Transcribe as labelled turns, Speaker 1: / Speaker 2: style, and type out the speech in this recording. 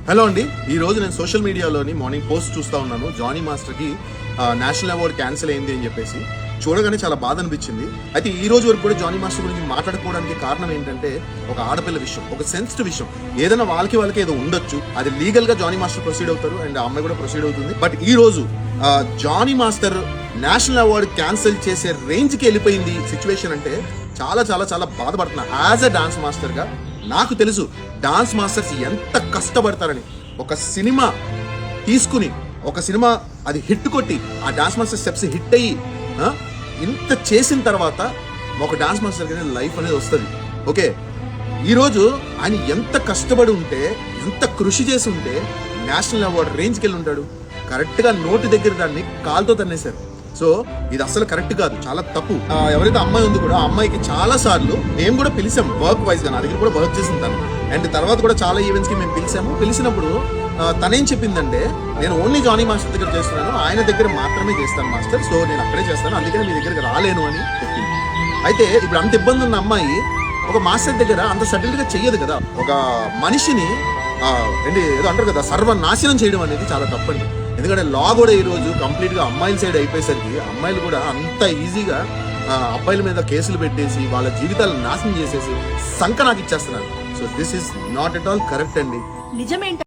Speaker 1: Hello అండి, ఈ రోజు నేను సోషల్ మీడియాలోని మార్నింగ్ పోస్ట్ చూస్తూ ఉన్నాను. జానీ మాస్టర్కి నేషనల్ అవార్డు క్యాన్సిల్ అయింది అని చెప్పేసి చూడగానే చాలా బాధ అనిపించింది. అయితే ఈ రోజు వరకు కూడా జానీ మాస్టర్ గురించి మాట్లాడుకోవడానికి కారణం ఏంటంటే ఒక ఆడపిల్ల విషయం, ఒక సెన్సిటివ్ విషయం. ఏదైనా వాళ్ళకి ఏదో ఉండొచ్చు, అది లీగల్ గా జానీ మాస్టర్ ప్రొసీడ్ అవుతారు అండ్ ఆ అమ్మాయి కూడా ప్రొసీడ్ అవుతుంది. బట్ ఈ రోజు Jani master national award cancel చేసే రేంజ్ కి వెళ్ళిపోయింది సిచ్యువేషన్. అంటే చాలా చాలా చాలా బాధపడుతున్నా. యాజ్ అ డాన్స్ మాస్టర్ గా నాకు తెలుసు డాన్స్ మాస్టర్స్ ఎంత కష్టపడతారని. ఒక సినిమా తీసుకుని ఒక సినిమా అది హిట్ కొట్టి ఆ డాన్స్ మాస్టర్ స్టెప్స్ హిట్ అయ్యి ఇంత చేసిన తర్వాత ఒక డాన్స్ మాస్టర్ లైఫ్ అనేది వస్తుంది. ఓకే, ఈరోజు ఆయన ఎంత కష్టపడి ఉంటే, ఎంత కృషి చేసి ఉంటే నేషనల్ అవార్డు రేంజ్కి వెళ్ళి ఉంటాడు. కరెక్ట్గా నోటి దగ్గర దాన్ని కాలుతో తన్నేశారు. సో ఇది అసలు కరెక్ట్ కాదు, చాలా తప్పు. ఎవరైతే అమ్మాయి ఉంది కూడా ఆ అమ్మాయికి చాలా సార్లు మేము కూడా పిలిచాం వర్క్ వైజ్ గా. నా దగ్గర కూడా వర్క్ చేసింది తను. అండ్ తర్వాత కూడా చాలా ఈవెంట్స్ కి మేము పిలిచాము. పిలిచినప్పుడు తనేం చెప్పిందంటే, నేను ఓన్లీ జానీ మాస్టర్ దగ్గర చేస్తున్నాను, ఆయన దగ్గర మాత్రమే చేస్తాను మాస్టర్, సో నేను అక్కడే చేస్తాను, అందుకని మీ దగ్గరికి రాలేను అని చెప్పింది. అయితే ఇప్పుడు అంత ఇబ్బంది ఉన్న అమ్మాయి ఒక మాస్టర్ దగ్గర అంత సటిల్ గా చెయ్యదు కదా. ఒక మనిషిని ఏదో అంటారు కదా, సర్వనాశనం చేయడం అనేది చాలా తప్పండి. ఎందుకంటే లా కూడా ఈరోజు కంప్లీట్గా అమ్మాయిల సైడ్ అయిపోయేసరికి అమ్మాయిలు కూడా అంత ఈజీగా అబ్బాయిల మీద కేసులు పెట్టేసి వాళ్ళ జీవితాలను నాశనం చేసేసి సంక నాకు ఇచ్చేస్తున్నారు. So this is not at all correct అండి.
Speaker 2: నిజమేంట